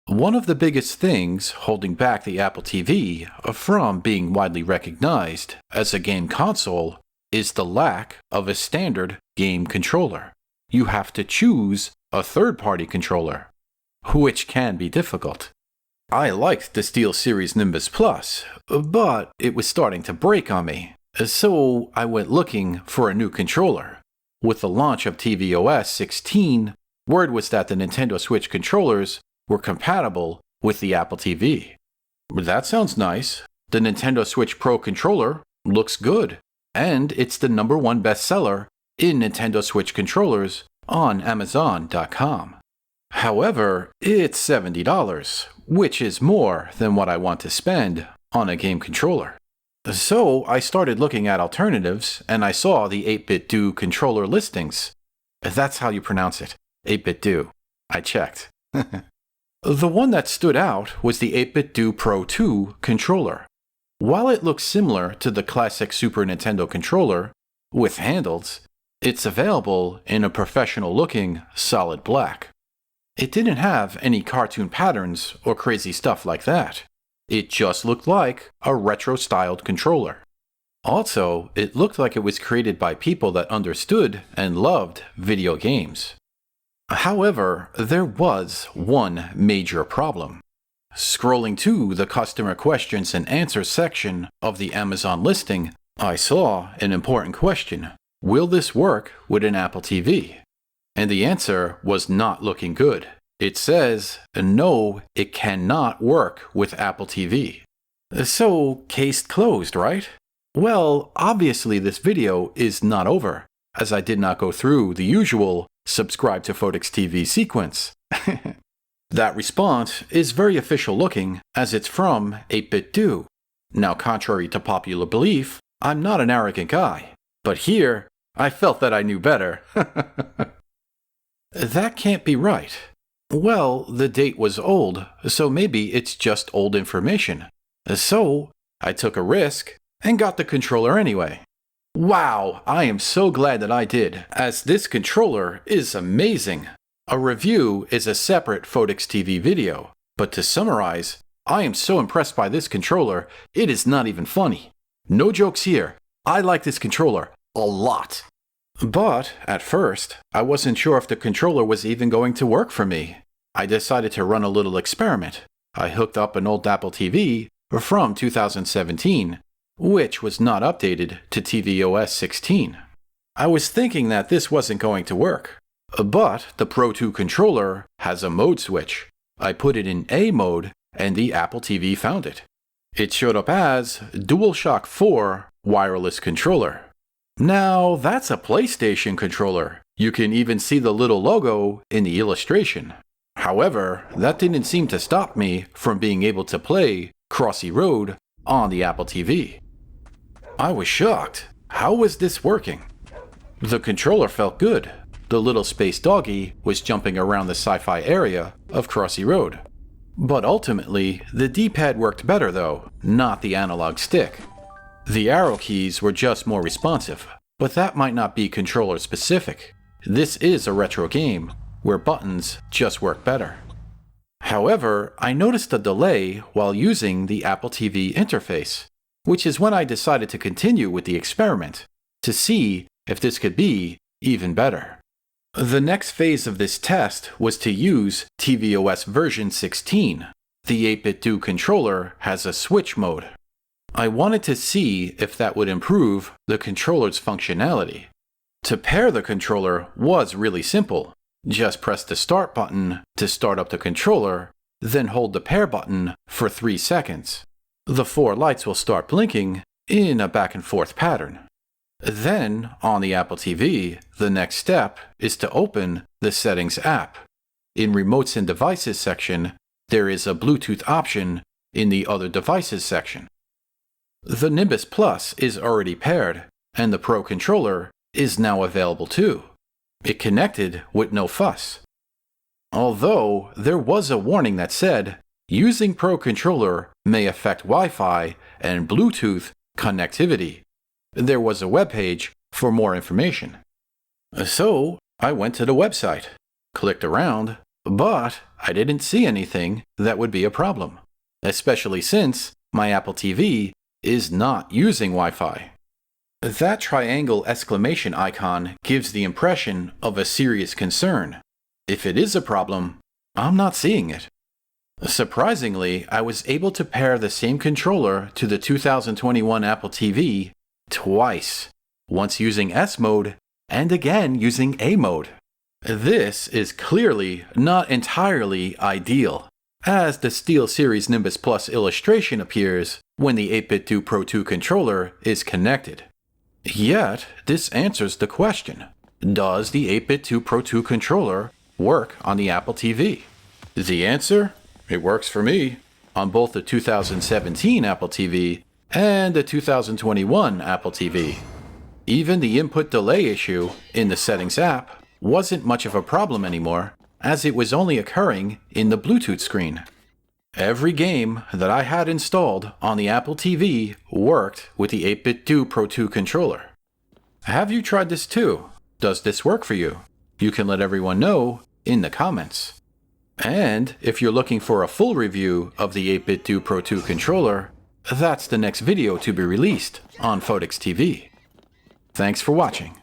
One of the biggest things holding back the Apple TV from being widely recognized as a game console is the lack of a standard game controller. You have to choose a third-party controller, which can be difficult. I liked the SteelSeries Nimbus Plus, but it was starting to break on me, so I went looking for a new controller. With the launch of tvOS 16, word was that the Nintendo Switch controllers were compatible with the Apple TV. That sounds nice. The Nintendo Switch Pro controller looks good, and it's the #1 bestseller in Nintendo Switch controllers on Amazon.com. However, it's $70, which is more than what I want to spend on a game controller. So I started looking at alternatives, and I saw the 8BitDo controller listings. That's how you pronounce it, 8BitDo. I checked. The one that stood out was the 8BitDo Pro 2 controller. While it looks similar to the classic Super Nintendo controller, with handles, it's available in a professional-looking solid black. It didn't have any cartoon patterns or crazy stuff like that. It just looked like a retro-styled controller. Also, it looked like it was created by people that understood and loved video games. However, there was one major problem. Scrolling to the customer questions and answers section of the Amazon listing, I saw an important question. Will this work with an Apple TV? And the answer was not looking good. It says, no, it cannot work with Apple TV. So, case closed, right? Well, obviously this video is not over, as I did not go through the usual subscribe to Photics TV sequence. That response is very official looking, as it's from 8BitDo. Now, contrary to popular belief, I'm not an arrogant guy, but here, I felt that I knew better. That can't be right. Well, the date was old, so maybe it's just old information. So, I took a risk and got the controller anyway. Wow, I am so glad that I did, as this controller is amazing. A review is a separate Photics TV video, but to summarize, I am so impressed by this controller, it is not even funny. No jokes here, I like this controller a lot. But, at first, I wasn't sure if the controller was even going to work for me. I decided to run a little experiment. I hooked up an old Apple TV from 2017, which was not updated to tvOS 16. I was thinking that this wasn't going to work. But the Pro 2 controller has a mode switch. I put it in A mode, and the Apple TV found it. It showed up as DUALSHOCK 4 wireless controller. Now, that's a PlayStation controller. You can even see the little logo in the illustration. However, that didn't seem to stop me from being able to play Crossy Road on the Apple TV. I was shocked. How was this working? The controller felt good. The little space doggy was jumping around the sci-fi area of Crossy Road. But ultimately, the D-pad worked better though, not the analog stick. The arrow keys were just more responsive, but that might not be controller specific. This is a retro game, where buttons just work better. However, I noticed a delay while using the Apple TV interface, which is when I decided to continue with the experiment, to see if this could be even better. The next phase of this test was to use tvOS version 16. The 8BitDo controller has a switch mode. I wanted to see if that would improve the controller's functionality. To pair the controller was really simple. Just press the start button to start up the controller, then hold the pair button for 3 seconds. The 4 lights will start blinking in a back and forth pattern. Then, on the Apple TV, the next step is to open the Settings app. In Remotes and Devices section, there is a Bluetooth option in the Other Devices section. The Nimbus Plus is already paired, and the Pro controller is now available too. It connected with no fuss. Although, there was a warning that said, using Pro controller may affect Wi-Fi and Bluetooth connectivity. There was a webpage for more information. So, I went to the website, clicked around, But I didn't see anything that would be a problem, especially since my Apple TV is not using Wi-Fi. That triangle exclamation icon gives the impression of a serious concern. If it is a problem, I'm not seeing it. Surprisingly, I was able to pair the same controller to the 2021 Apple TV twice, once using S mode and again using A mode. This is clearly not entirely ideal, as the SteelSeries Nimbus Plus illustration appears when the 8BitDo Pro 2 controller is connected. Yet, this answers the question: does the 8BitDo Pro 2 controller work on the Apple TV? The answer? It works for me, on both the 2017 Apple TV and the 2021 Apple TV. Even the input delay issue in the Settings app wasn't much of a problem anymore, as it was only occurring in the Bluetooth screen. Every game that I had installed on the Apple TV worked with the 8BitDo Pro 2 controller. Have you tried this too? Does this work for you? You can let everyone know in the comments. And if you're looking for a full review of the 8BitDo Pro 2 controller, that's the next video to be released on Photics TV. Thanks for watching.